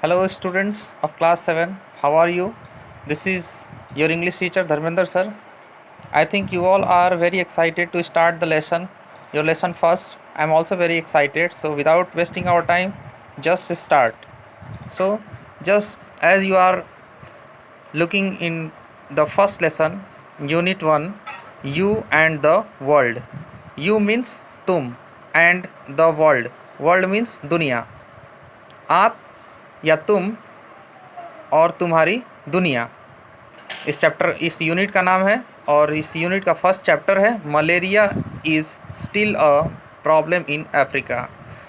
Hello, students of class 7. How are you? This is your English teacher Dharmender sir. I think you all are very excited to start the lesson. Your lesson first. I am also very excited. So, without wasting our time, just start. So, just as you are looking in the first lesson, Unit 1, You and the World. You means तुम and the world. World means दुनिया. आप या तुम और तुम्हारी दुनिया, इस unit का नाम है और इस यूनिट का फर्स्ट चैप्टर है malaria is still a problem in Africa.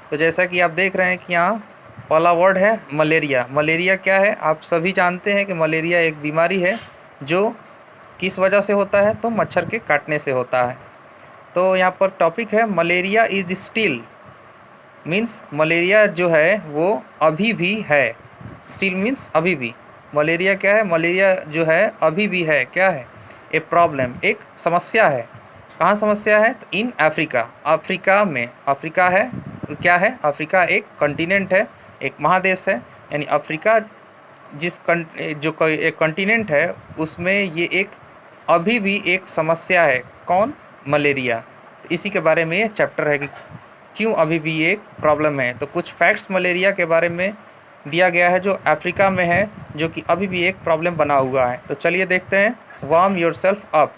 तो जैसा कि आप देख रहे हैं कि यहाँ पहला वर्ड है मलेरिया। मलेरिया क्या है? आप सभी जानते हैं कि मलेरिया एक बीमारी है जो किस वजह से होता है? तो मच्छर के काटने से होता है। तो यहाँ पर टॉपिक है malaria is still, means malaria जो है वो अभी भी है। स्टिल मीन्स अभी भी। मलेरिया क्या है? मलेरिया जो है अभी भी है। क्या है? ए प्रॉब्लम, एक समस्या है। कहाँ समस्या है? तो इन अफ्रीका, अफ्रीका में। अफ्रीका है तो क्या है? अफ्रीका एक कॉन्टिनेंट है, एक महादेश है। यानी अफ्रीका एक कॉन्टिनेंट है उसमें ये एक अभी भी एक समस्या है। कौन? मलेरिया। तो इसी के बारे में ये चैप्टर है कि क्यों अभी भी ये एक प्रॉब्लम है। तो कुछ फैक्ट्स मलेरिया के बारे में दिया गया है जो अफ्रीका में है, जो कि अभी भी एक प्रॉब्लम बना हुआ है। तो चलिए देखते हैं। Warm yourself up.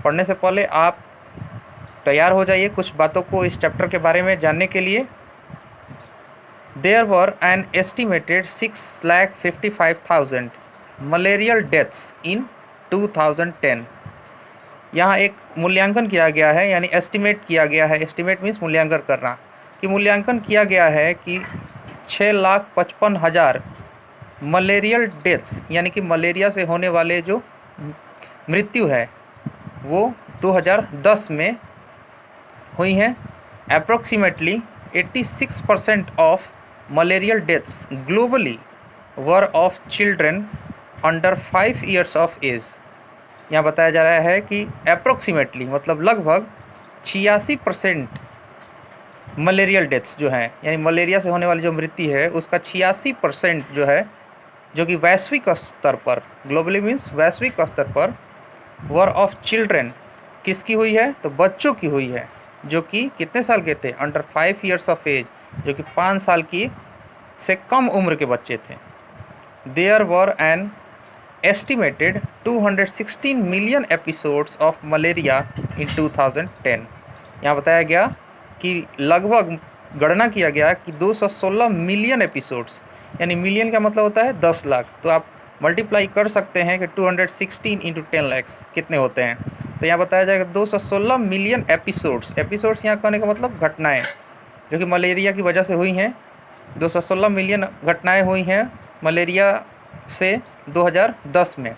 पढ़ने से पहले आप तैयार हो जाइए कुछ बातों को इस चैप्टर के बारे में जानने के लिए। There were an estimated 6,55,000 malarial deaths in 2010। यहाँ एक मूल्यांकन किया गया है, यानी एस्टिमेट किया गया है। एस्टिमेट मीन्स मूल्यांकन करना, कि मूल्यांकन किया गया है कि 6,55,000 मलेरियल डेथ्स, यानी कि मलेरिया से होने वाले जो मृत्यु है वो 2010 में हुई हैं। Approximately 86% of malarial deaths globally were of children under 5 years of age. यहाँ बताया जा रहा है कि अप्रोक्सीमेटली मतलब लगभग 86% मलेरियल डेथ्स जो हैं, यानी मलेरिया से होने वाली जो मृत्यु है उसका 86% जो है, जो कि वैश्विक स्तर पर, ग्लोबली मीन्स वैश्विक स्तर पर, वर ऑफ चिल्ड्रन, किसकी हुई है? तो बच्चों की हुई है, जो कि कितने साल के थे? अंडर 5 ईयर्स ऑफ एज, जो कि 5 साल की से कम उम्र के बच्चे थे। There were an estimated 216 million episodes of malaria in 2010। यहाँ बताया गया कि लगभग गणना किया गया कि 216 मिलियन एपिसोड्स, यानी मिलियन का मतलब होता है 10 लाख। तो आप मल्टीप्लाई कर सकते हैं कि 216 इंटू 10 लैक्स कितने होते हैं। तो यहाँ बताया जाएगा 216 मिलियन एपिसोड्स। एपिसोड्स यहाँ कहने का मतलब घटनाएँ जो कि मलेरिया की वजह से हुई हैं। 216 मिलियन घटनाएँ हुई हैं मलेरिया से 2010 में।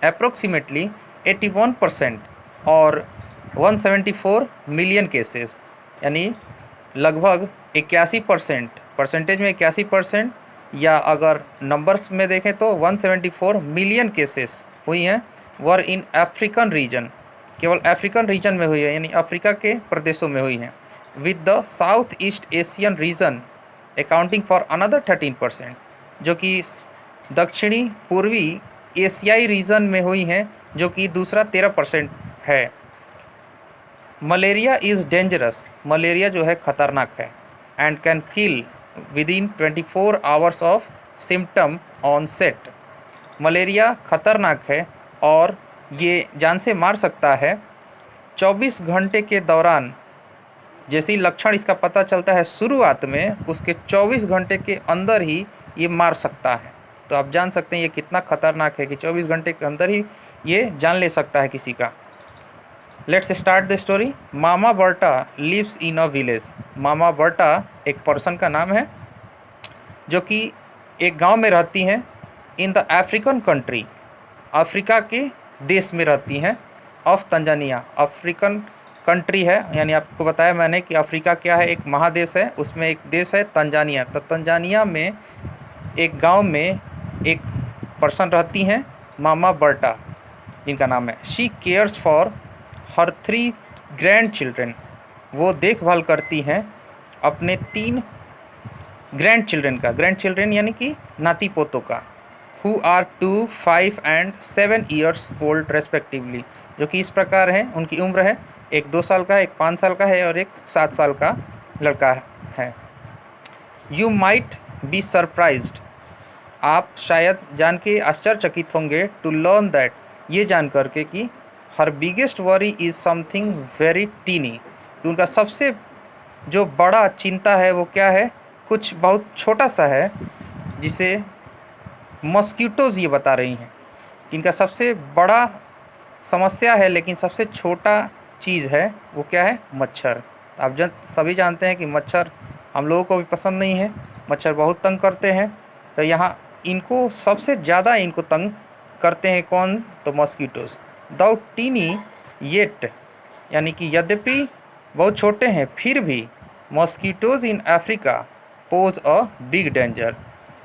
अप्रोक्सीमेटली 81% और 174 मिलियन केसेस, यानी लगभग 81%, परसेंटेज में 81%, या अगर नंबर्स में देखें तो 174 मिलियन केसेस हुई हैं, वर इन अफ्रीकन रीजन, केवल अफ्रीकन रीजन में हुई है, यानी अफ्रीका के प्रदेशों में हुई हैं। With the south east Asian region accounting for another 13%, जो कि दक्षिणी पूर्वी एशियाई रीजन में हुई हैं, जो कि दूसरा 13% है। मलेरिया इज़ डेंजरस, मलेरिया जो है ख़तरनाक है। And can kill with in 24 hours of symptom on set. Malaria ख़तरनाक है और ये जान से मार सकता है 24 घंटे के दौरान। जैसे ही लक्षण इसका पता चलता है शुरुआत में, उसके 24 घंटे के अंदर ही ये मार सकता है। तो आप जान सकते हैं ये कितना खतरनाक है कि 24 घंटे के अंदर ही ये जान ले सकता है किसी का। Let's start the story. Mama Berta lives in a village. Mama Berta एक पर्सन का नाम है जो कि एक गांव में रहती हैं। In the African country, Africa के देश में रहती हैं। ऑफ तंजानिया, अफ्रीकन कंट्री है, यानी आपको बताया मैंने कि अफ्रीका क्या है? एक महादेश है, उसमें एक देश है तंजानिया। तो तंजानिया में एक गांव में एक पर्सन रहती हैं, मामा बर्टा जिनका नाम है। She cares for her 3 grand children. वो देखभाल करती हैं अपने 3 ग्रैंड चिल्ड्रन का, ग्रैंड चिल्ड्रन यानी कि नाती पोतों का, who are 2, 5 and 7 years old respectively, जो कि इस प्रकार है, उनकी उम्र है, एक 2 साल का, एक 5 साल का है और एक 7 साल का लड़का है। यू माइट बी सरप्राइज्ड, आप शायद जान के आश्चर्यचकित होंगे, टू लर्न दैट, ये जान करके कि हर biggest worry is something very tiny, कि उनका सबसे जो बड़ा चिंता है वो क्या है, कुछ बहुत छोटा सा है, जिसे मॉस्किटोज़ ये बता रही हैं कि इनका सबसे बड़ा समस्या है, लेकिन सबसे छोटा चीज़ है वो क्या है, मच्छर। आप सभी जानते हैं कि मच्छर हम लोगों को भी पसंद नहीं है, मच्छर बहुत तंग करते हैं। तो यहाँ इनको सबसे ज़्यादा इनको तंग करते हैं कौन, तो मॉस्किटोज़। दाउ टीनी येट, यानी कि यद्यपि बहुत छोटे हैं फिर भी mosquitoes in Africa pose a big danger,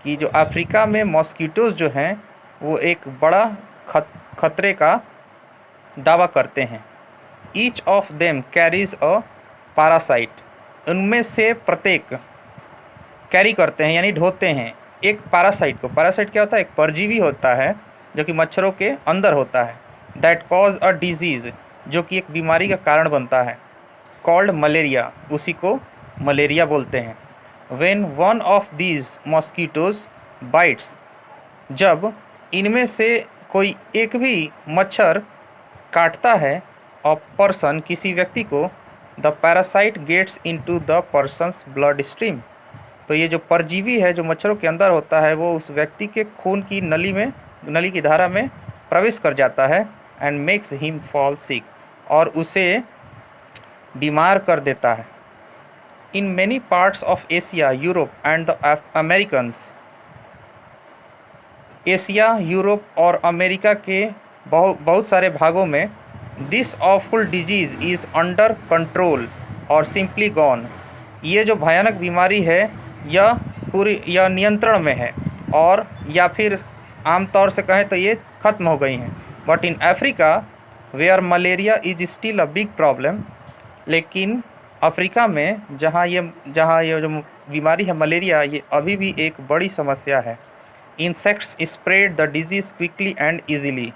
कि जो अफ्रीका में मॉस्किटोज़ जो हैं वो एक बड़ा खतरे का दावा करते हैं। Each of them carries a parasite, उनमें से प्रत्येक कैरी करते हैं यानी ढोते हैं एक पैरासाइट को। पैरासाइट क्या होता है, एक परजीवी होता है जो कि मच्छरों के अंदर होता है। दैट कॉज अ डिजीज़, जो कि एक बीमारी का कारण बनता है, कॉल्ड मलेरिया, उसी को मलेरिया बोलते हैं। When one of these mosquitoes bytes, जब इनमें से कोई एक भी मच्छर काटता है अ पर्सन, किसी व्यक्ति को, the parasite gets into the person's blood stream, तो ये जो परजीवी है जो मच्छरों के अंदर होता है वो उस व्यक्ति के खून की नली की धारा में प्रवेश कर जाता है, and makes him fall sick, और उसे बीमार कर देता है। In many parts of Asia, Europe and the Americans, Asia, Europe और अमेरिका के बहुत सारे भागों में this awful disease is under control और सिंपली गॉन, ये जो भयानक बीमारी है यह नियंत्रण में है, और या फिर आम तौर से कहें तो ये ख़त्म हो गई हैं। But in Africa where malaria is still a big problem, लेकिन अफ्रीका में जहाँ ये जो बीमारी है मलेरिया, ये अभी भी एक बड़ी समस्या है। Insects spread the disease quickly and easily,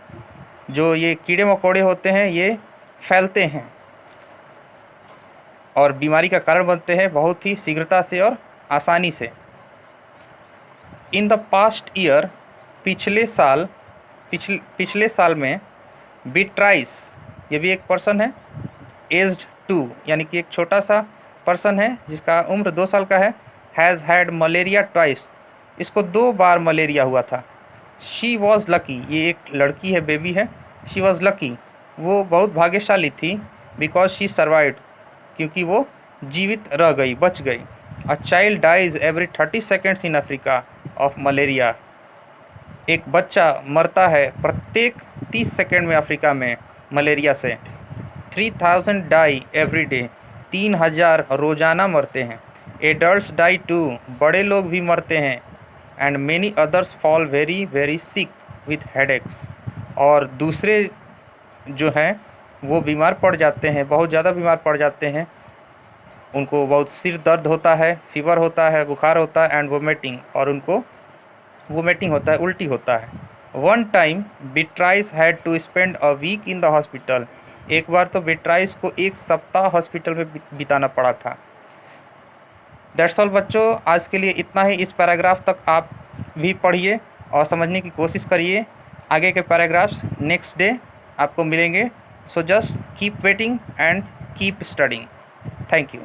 जो ये कीड़े मकोड़े होते हैं ये फैलते हैं और बीमारी का कारण बनते हैं बहुत ही शीघ्रता से और आसानी से। इन द पास्ट ईयर, पिछले साल में बिट्राइस, ये भी एक पर्सन है, एज्ड 2, यानी कि एक छोटा सा पर्सन है जिसका उम्र 2 साल का है, हैज़ हैड मलेरिया ट्वाइस, इसको 2 बार मलेरिया हुआ था। शी वॉज़ लकी, ये एक लड़की है, बेबी है, शी वॉज़ लकी, वो बहुत भाग्यशाली थी, बिकॉज शी सर्वाइव्ड, क्योंकि वो जीवित रह गई, बच गई। A child dies every 30 seconds in Africa of malaria, एक बच्चा मरता है प्रत्येक 30 सेकेंड में अफ्रीका में मलेरिया से। 3000 डाई एवरी डे, 3000 रोज़ाना मरते हैं। एडल्ट्स डाई टू, बड़े लोग भी मरते हैं। And many others fall very very sick with headaches, और दूसरे जो हैं वो बीमार पड़ जाते हैं, बहुत ज़्यादा बीमार पड़ जाते हैं, उनको बहुत सिर दर्द होता है, फीवर होता है, बुखार होता है, एंड वोमिटिंग, और उनको वोमिटिंग होता है, उल्टी होता है। One time Beatrice had to spend a week in the hospital, एक बार तो बिट्राइस को 1 सप्ताह हॉस्पिटल में बिताना पड़ा था। दैट्स ऑल बच्चों, आज के लिए इतना ही। इस पैराग्राफ तक आप भी पढ़िए और समझने की कोशिश करिए। आगे के पैराग्राफ्स नेक्स्ट डे आपको मिलेंगे। So just keep waiting and keep studying. Thank you.